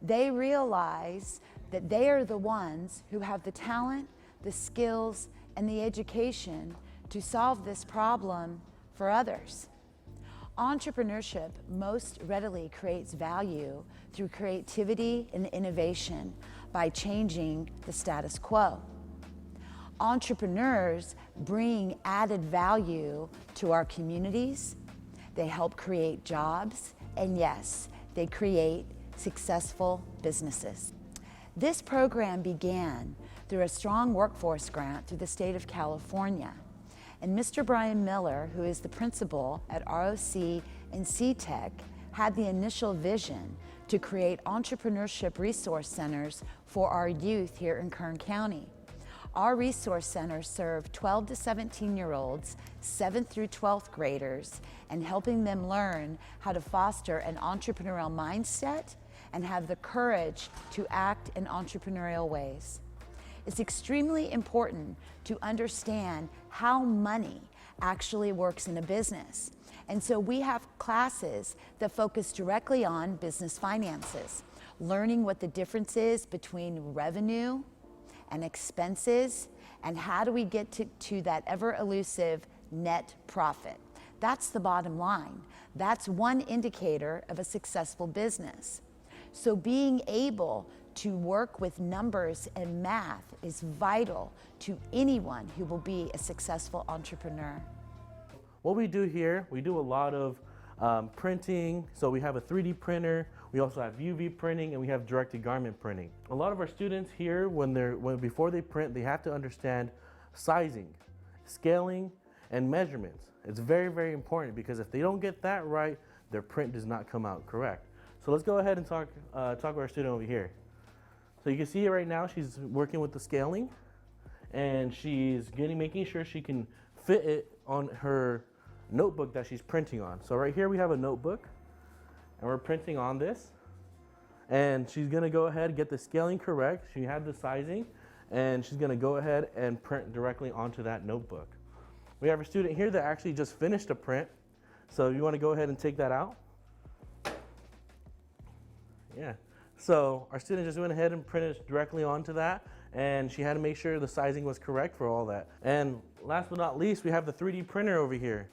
They realize that they are the ones who have the talent, the skills, and the education to solve this problem for others. Entrepreneurship most readily creates value through creativity and innovation by changing the status quo. Entrepreneurs bring added value to our communities. They help create jobs, and yes, they create successful businesses. This program began through a strong workforce grant through the state of California. And Mr. Brian Miller, who is the principal at ROC and CTEC, had the initial vision to create entrepreneurship resource centers for our youth here in Kern County. Our resource centers serve 12 to 17-year-olds, 7th through 12th graders, and helping them learn how to foster an entrepreneurial mindset and have the courage to act in entrepreneurial ways. It's extremely important to understand how money actually works in a business. And so we have classes that focus directly on business finances, learning what the difference is between revenue and expenses, and how do we get to that ever elusive net profit. That's the bottom line. That's one indicator of a successful business. So being able to work with numbers and math is vital to anyone who will be a successful entrepreneur. What we do here, we do a lot of printing. So we have a 3D printer, we also have UV printing, and we have direct-to-garment printing. A lot of our students here, before they print, they have to understand sizing, scaling, and measurements. It's very, very important because if they don't get that right, their print does not come out correct. So let's go ahead and talk with our student over here. So you can see right now she's working with the scaling, and she's making sure she can fit it on her notebook that she's printing on. So right here we have a notebook, and we're printing on this. And she's gonna go ahead and get the scaling correct. She had the sizing, and she's gonna go ahead and print directly onto that notebook. We have a student here that actually just finished a print. So you wanna go ahead and take that out? Yeah. So our student just went ahead and printed directly onto that, and she had to make sure the sizing was correct for all that. And last but not least, we have the 3D printer over here.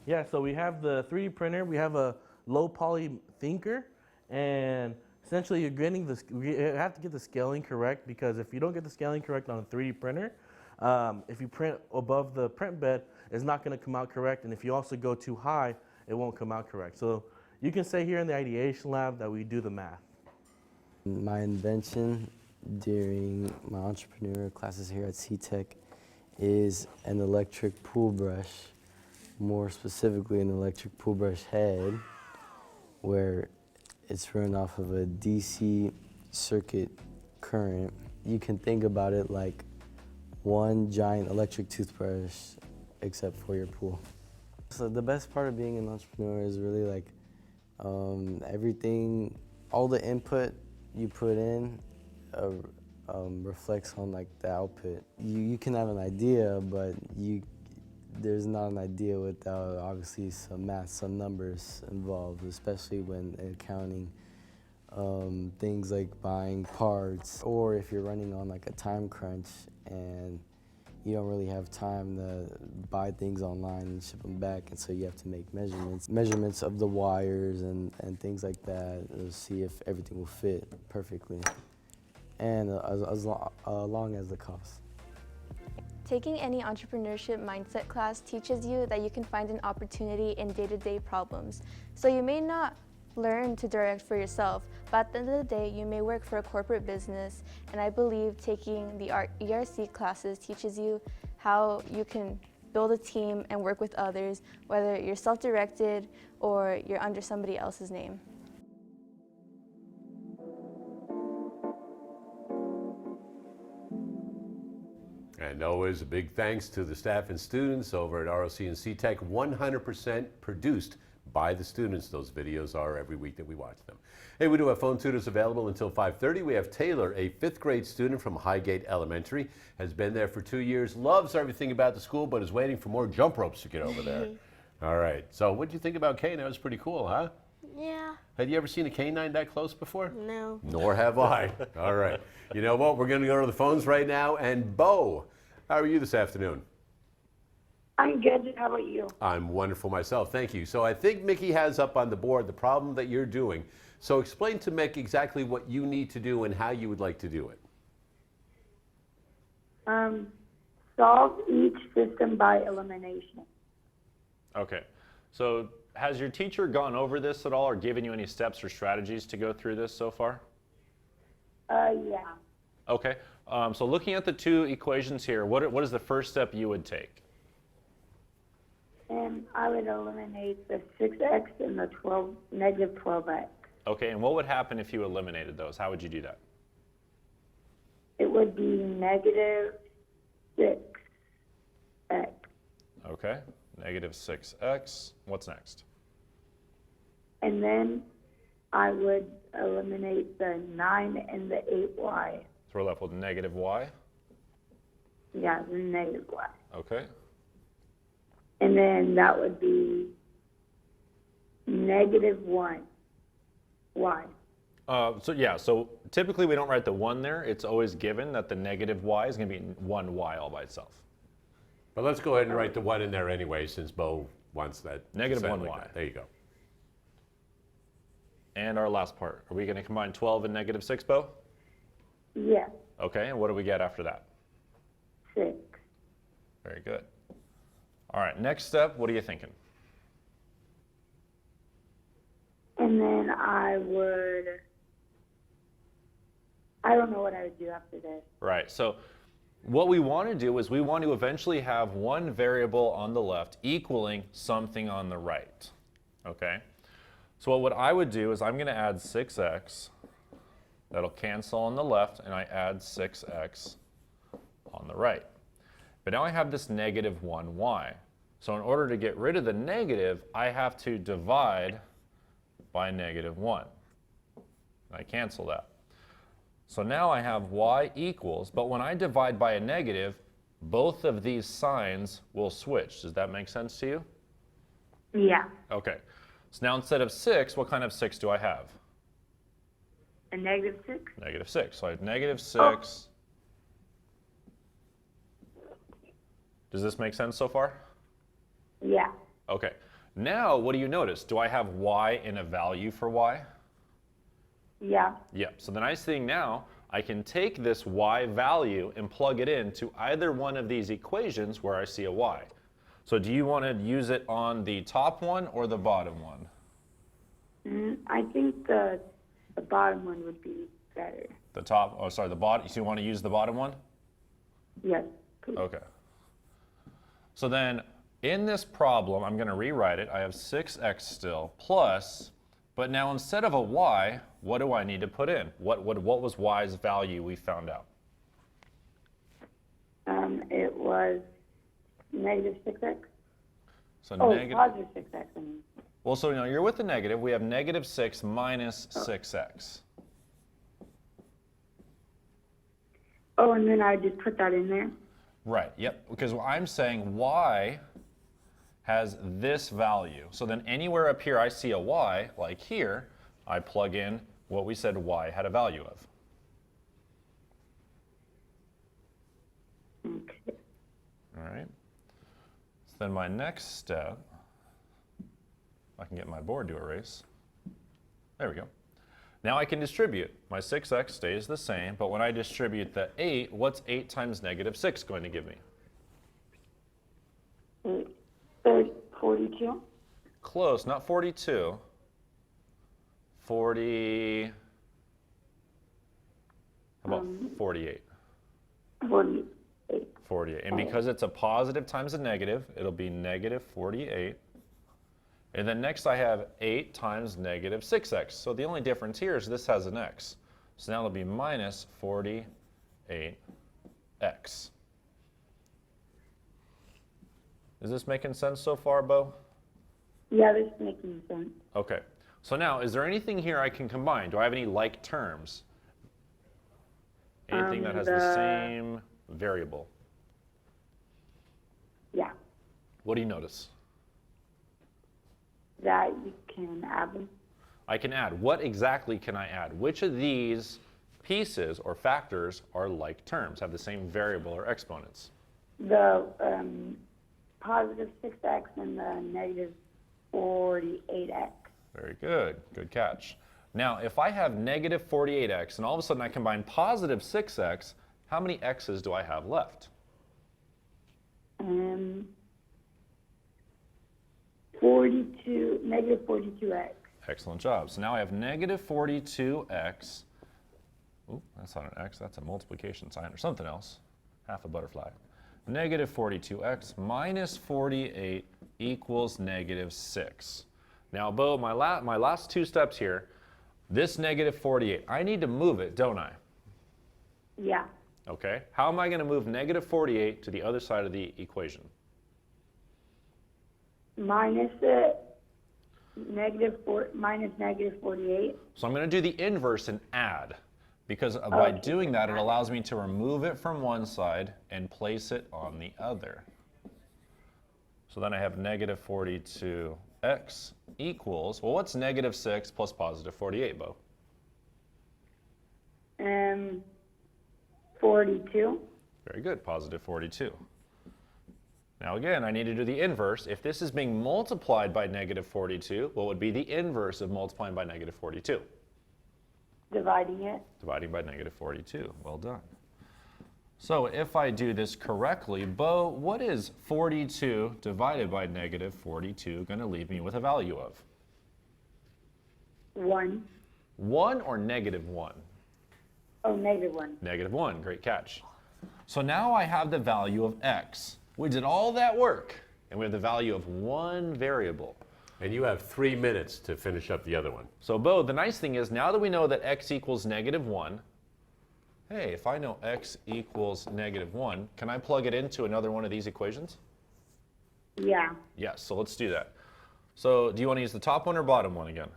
Yeah, so we have the 3D printer, we have a low poly thinker, and essentially you have to get the scaling correct, because if you don't get the scaling correct on a 3D printer, if you print above the print bed, it's not going to come out correct, and if you also go too high, it won't come out correct. So you can say here in the ideation lab that we do the math. My invention during my entrepreneur classes here at CTEC is an electric pool brush, more specifically an electric pool brush head, where it's run off of a DC circuit current. You can think about it like one giant electric toothbrush except for your pool. So the best part of being an entrepreneur is really like everything, all the input you put in reflects on like the output. You can have an idea, but there's not an idea without obviously some math, some numbers involved, especially when accounting things like buying parts, or if you're running on like a time crunch and you don't really have time to buy things online and ship them back, and so you have to make measurements of the wires and things like that to see if everything will fit perfectly, and as long as the cost. Taking any entrepreneurship mindset class teaches you that you can find an opportunity in day-to-day problems. So you may not learn to direct for yourself, but at the end of the day, you may work for a corporate business, and I believe taking the ERC classes teaches you how you can build a team and work with others, whether you're self-directed or you're under somebody else's name. And always a big thanks to the staff and students over at ROC and CTEC, 100% produced by the students. Those videos are every week that we watch them. Hey, we do have phone tutors available until 5:30. We have Taylor, a 5th grade student from Highgate Elementary, has been there for 2 years, loves everything about the school, but is waiting for more jump ropes to get over there. All right, so what did you think about Kane? That was pretty cool, huh? Yeah. Had you ever seen a canine that close before? No. Nor have I. All right. You know what? We're going to go to the phones right now. And Bo, how are you this afternoon? I'm good. How about you? I'm wonderful myself. Thank you. So I think Mickey has up on the board the problem that you're doing. So explain to Mick exactly what you need to do and how you would like to do it. Solve each system by elimination. Okay. So has your teacher gone over this at all or given you any steps or strategies to go through this so far? Yeah. Okay. So looking at the two equations here, what is the first step you would take? And I would eliminate the 6x and the negative 12x. Okay, and what would happen if you eliminated those? How would you do that? It would be negative 6x. Okay, negative 6x. What's next? And then I would eliminate the 9 and the 8y. So we're left with negative y? Yeah, the negative y. Okay. And then that would be negative 1. Y. So typically we don't write the 1 there. It's always given that the negative y is going to be 1y all by itself. But let's go ahead and write the 1 in there anyway, since Bo wants that. Negative 1y. Like there you go. And our last part. Are we going to combine 12 and negative 6, Bo? Yeah. Okay, and what do we get after that? 6. Very good. All right, next step, what are you thinking? And then I don't know what I would do after this. Right, so what we want to do is we want to eventually have one variable on the left equaling something on the right, okay? So what I would do is I'm going to add 6x. That'll cancel on the left, and I add 6x on the right. But now I have this negative 1y. So in order to get rid of the negative, I have to divide by negative 1. I cancel that. So now I have y equals, but when I divide by a negative, both of these signs will switch. Does that make sense to you? Yeah. Okay. So now instead of 6, what kind of 6 do I have? A negative 6? Negative 6. So I have negative 6 Does this make sense so far? Yeah. Okay. Now, what do you notice? Do I have y in a value for y? Yeah. Yep. So the nice thing now, I can take this y value and plug it into either one of these equations where I see a y. So do you want to use it on the top one or the bottom one? I think the bottom one would be better. The top, oh sorry, the bottom, so you want to use the bottom one? Yes, please. Okay. So then, in this problem, I'm going to rewrite it. I have 6x still, plus, but now instead of a y, what do I need to put in? What was y's value we found out? It was negative 6x. So positive 6x, I mean. Well, so you're with the negative. We have negative 6 minus 6x. Oh, and then I just put that in there? Right, yep, because I'm saying y has this value. So then anywhere up here I see a y, like here, I plug in what we said y had a value of. Okay. All right. So then my next step, I can get my board to erase. There we go. Now I can distribute. My 6x stays the same, but when I distribute the 8, what's 8 times negative 6 going to give me? 42? Close, not 42. 40, how about 48? 48. 48. And because it's a positive times a negative, it'll be negative 48. And then next I have 8 times negative 6x. So the only difference here is this has an x. So now it'll be minus 48x. Is this making sense so far, Bo? Yeah, this is making sense. Okay. So now, is there anything here I can combine? Do I have any like terms? Anything that has the same variable? Yeah. What do you notice? That you can add them. I can add. What exactly can I add? Which of these pieces or factors are like terms, have the same variable or exponents? The positive 6x and the negative 48x. Very good. Good catch. Now, if I have negative 48x and all of a sudden I combine positive 6x, how many x's do I have left? 42, negative 42x. Excellent job. So now I have negative 42x. Ooh, that's not an x, that's a multiplication sign or something else. Half a butterfly. Negative 42x minus 48 equals negative 6. Now, Bo, my last two steps here, this negative 48, I need to move it, don't I? Yeah. Okay. How am I going to move negative 48 to the other side of the equation? Minus negative 48. So I'm going to do the inverse and add, because by doing that, it allows me to remove it from one side and place it on the other. So then I have negative 42x equals, well, what's negative 6 plus positive 48, Bo? 42. Very good, positive 42. Now again, I need to do the inverse. If this is being multiplied by negative 42, what would be the inverse of multiplying by negative 42? Dividing it. Dividing by negative 42. Well done. So if I do this correctly, Bo, what is 42 divided by negative 42 going to leave me with a value of? 1. 1 or negative 1? Oh, negative 1. Negative 1. Great catch. So now I have the value of x. We did all that work, and we have the value of one variable. And you have 3 minutes to finish up the other one. So, Bo, the nice thing is, now that we know that x equals negative 1, hey, if I know x equals negative 1, can I plug it into another one of these equations? Yeah. Yes, so let's do that. So, do you want to use the top one or bottom one again?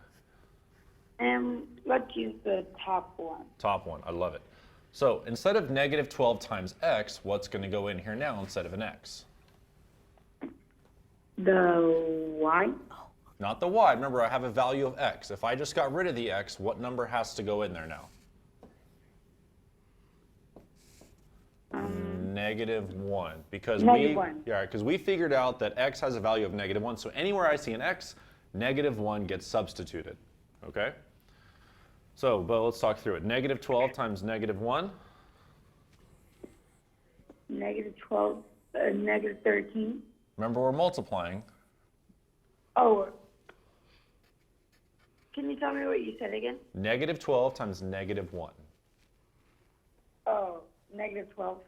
Let's use the top one. Top one, I love it. So, instead of negative 12 times x, what's going to go in here now instead of an x? The y? Not the y. Remember, I have a value of x. If I just got rid of the x, what number has to go in there now? -1 because -1. because we figured out that x has a value of -1. So anywhere I see an x, -1 gets substituted. Okay. So, Bo, let's talk through it. -12 times -1. -12, -13. Remember, we're multiplying. Oh. Can you tell me what you said again? -12 times -1. Oh, -12.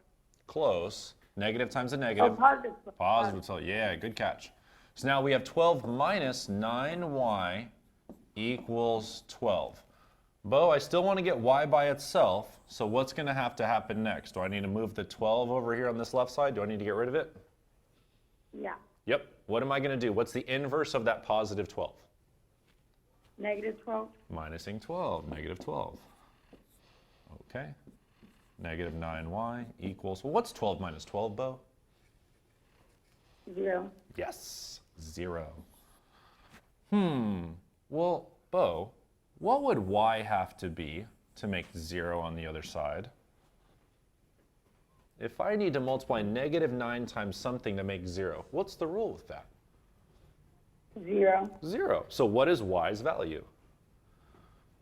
Close. Negative times a negative. Oh, positive. Positive. So, yeah, good catch. So now we have 12 minus 9y equals 12. Bo, I still want to get y by itself, so what's going to happen next? Do I need to move the 12 over here on this left side? Do I need to get rid of it? Yeah. Yep. What am I going to do? What's the inverse of that positive 12? -12. Minusing 12, -12. Okay. -9y equals, well, what's 12 minus 12, Bo? 0. Yes, 0. Well, Bo, what would y have to be to make 0 on the other side? If I need to multiply -9 times something to make 0, what's the rule with that? 0. 0. So what is y's value?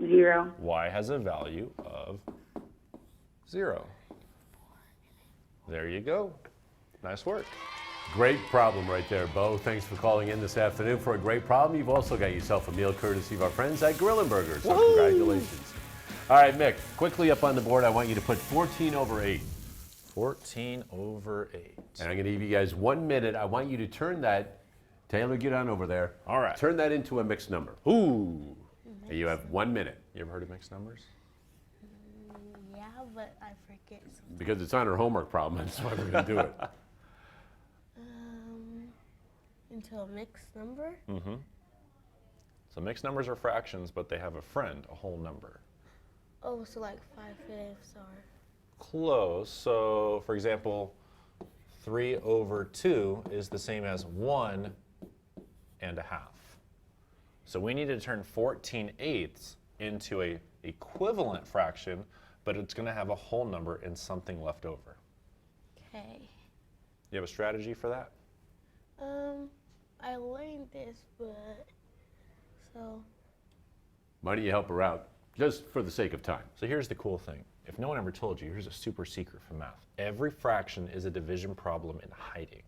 0. Y has a value of 0. There you go. Nice work. Great problem right there, Bo. Thanks for calling in this afternoon for a great problem. You've also got yourself a meal courtesy of our friends at Grill & Burgers. So congratulations. All right, Mick, quickly up on the board, I want you to put 14 over 8. 14 over 8. And I'm going to give you guys 1 minute. I want you to turn that, Taylor, get on over there. All right. Turn that into a mixed number. Ooh. And you have 1 minute. You ever heard of mixed numbers? Yeah, but I forget something. Because it's on our homework problem, that's why we're going to do it. Into a mixed number? Mm-hmm. So mixed numbers are fractions, but they have a friend, a whole number. Oh, so like 5/5 or... Close. So, for example, 3 over 2 is the same as 1 and a half. So we need to turn 14/8 into a equivalent fraction, but it's going to have a whole number and something left over. Okay. You have a strategy for that? I learned this, but so. Why don't you help her out, just for the sake of time? So here's the cool thing. If no one ever told you, here's a super secret from math. Every fraction is a division problem in hiding.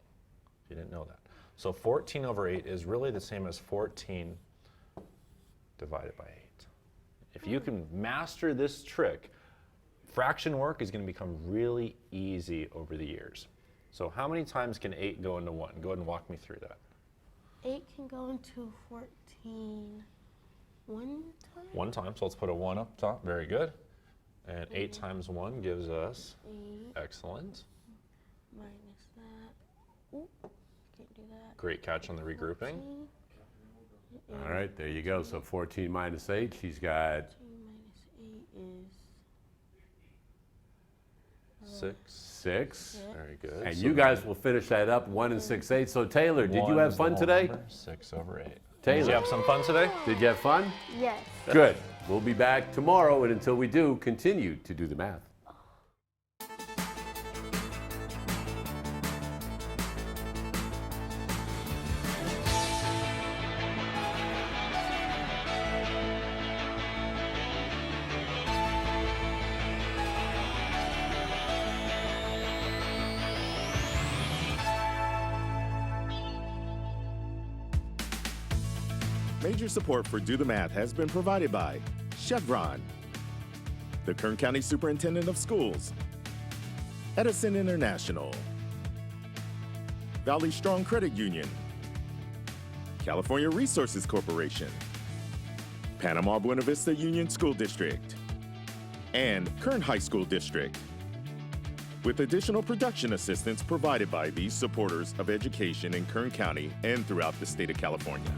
You didn't know that. So 14 over 8 is really the same as 14 divided by 8. If you can master this trick, fraction work is going to become really easy over the years. So how many times can 8 go into 1? Go ahead and walk me through that. 8 can go into 14 one time? One time, so let's put a 1 up top. Very good. And 8 times 1 gives us 8. Excellent. Minus that. Oop, can't do that. Great catch on the regrouping. 14. All right, there you go. So 14 minus 8, she's got 14 minus 8 is 6. 6. Very good. And So you guys will finish that up, 1 and 6/8. So Taylor, did you 1 have is the fun whole today? number, 6 over 8. Taylor. Did you have some fun today? Did you have fun? Yes. Good. We'll be back tomorrow, and until we do, continue to do the math. Major support for Do the Math has been provided by Chevron, the Kern County Superintendent of Schools, Edison International, Valley Strong Credit Union, California Resources Corporation, Panama Buena Vista Union School District, and Kern High School District, with additional production assistance provided by these supporters of education in Kern County and throughout the state of California.